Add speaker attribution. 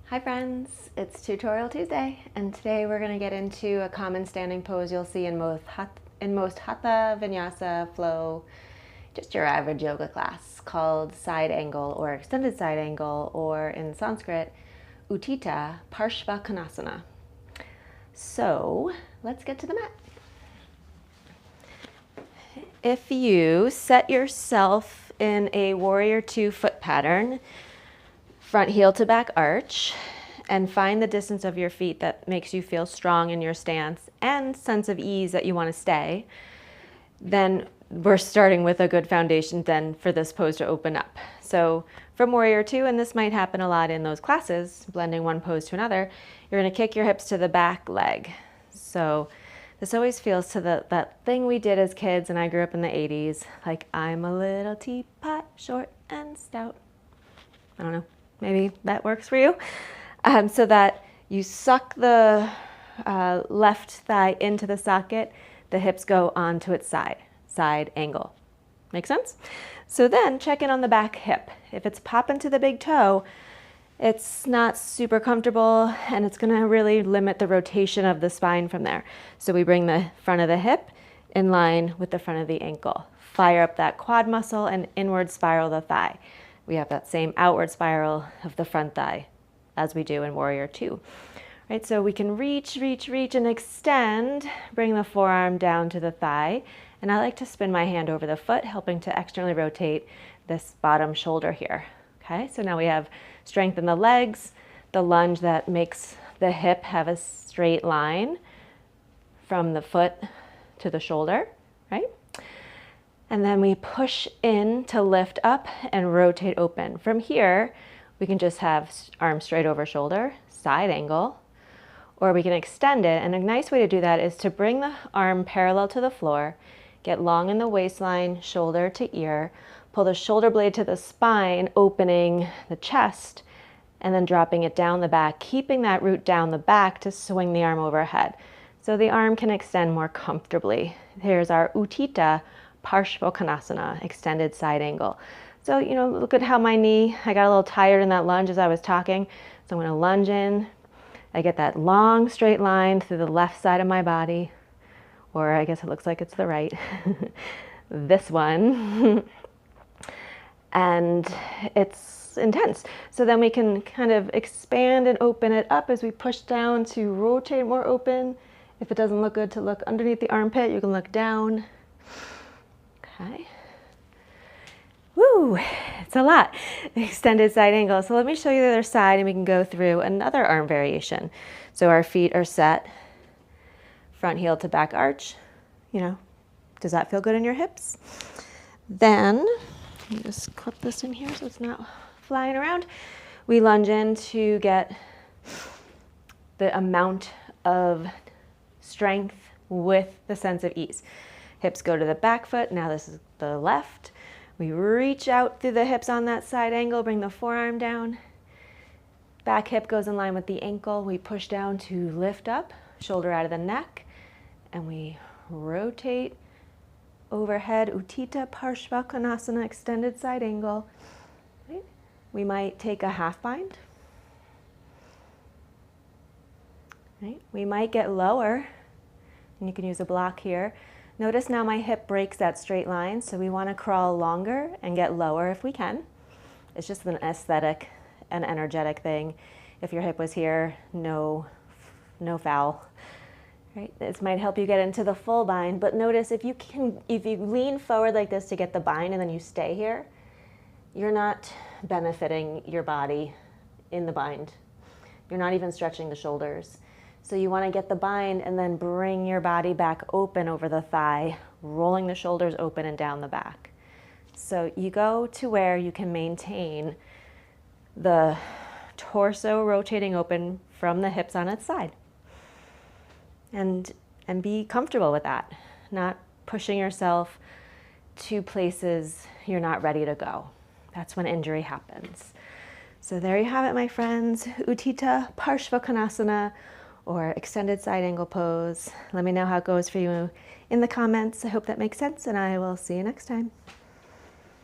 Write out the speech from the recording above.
Speaker 1: Hi friends, it's Tutorial Tuesday, and today we're going to get into a common standing pose you'll see in most Hatha, Vinyasa, Flow, just your average yoga class, called side angle or extended side angle, or in Sanskrit, Uttitha, Parsvakonasana. So let's get to the mat. If you set yourself in a warrior two foot pattern, front heel to back arch, and find the distance of your feet that makes you feel strong in your stance and sense of ease that you want to stay, then we're starting with a good foundation then for this pose to open up. So from warrior two, and this might happen a lot in those classes, blending one pose to another, you're going to kick your hips to the back leg. So this always feels to that thing we did as kids, and I grew up in the 80s, like I'm a little teapot, short and stout. I don't know, maybe that works for you. So that you suck the left thigh into the socket, the hips go onto its side angle. Make sense? So then check in on the back hip. If it's popping to the big toe, it's not super comfortable and it's gonna really limit the rotation of the spine from there. So we bring the front of the hip in line with the front of the ankle. Fire up that quad muscle and inward spiral the thigh. We have that same outward spiral of the front thigh as we do in warrior two. Right, so we can reach and extend, bring the forearm down to the thigh, and I like to spin my hand over the foot, helping to externally rotate this bottom shoulder here. Okay, so now we have strength in the legs, the lunge that makes the hip have a straight line from the foot to the shoulder, right? And then we push in to lift up and rotate open. From here, we can just have arms straight over shoulder, side angle, or we can extend it. And a nice way to do that is to bring the arm parallel to the floor, get long in the waistline, shoulder to ear, pull the shoulder blade to the spine, opening the chest, and then dropping it down the back, keeping that root down the back to swing the arm overhead. So the arm can extend more comfortably. Here's our Uttitha, Parsvakonasana, extended side angle. So, look at how my knee, I got a little tired in that lunge as I was talking. So I'm going to lunge in. I get that long straight line through the left side of my body, or I guess it looks like it's the right. This one. And it's intense. So then we can kind of expand and open it up as we push down to rotate more open. If it doesn't look good to look underneath the armpit, you can look down. Okay. Woo, it's a lot. Extended side angle. So let me show you the other side and we can go through another arm variation. So our feet are set, front heel to back arch. Does that feel good in your hips? Then, let me just clip this in here so it's not flying around. We lunge in to get the amount of strength with the sense of ease. Hips go to the back foot. Now this is the left. We reach out through the hips on that side angle, bring the forearm down. Back hip goes in line with the ankle. We push down to lift up, shoulder out of the neck, and we rotate overhead, Uttitha Parsvakonasana, extended side angle. Right? We might take a half bind. Right? We might get lower, and you can use a block here. Notice now my hip breaks that straight line, so we want to crawl longer and get lower if we can. It's just an aesthetic and energetic thing. If your hip was here, no foul. Right? This might help you get into the full bind, but notice if you lean forward like this to get the bind and then you stay here, you're not benefiting your body in the bind. You're not even stretching the shoulders. So you want to get the bind and then bring your body back open over the thigh, rolling the shoulders open and down the back. So you go to where you can maintain the torso rotating open from the hips on its side. And be comfortable with that, not pushing yourself to places you're not ready to go. That's when injury happens. So there you have it, my friends. Uttitha Parsvakonasana, or extended side angle pose. Let me know how it goes for you in the comments. I hope that makes sense, and I will see you next time.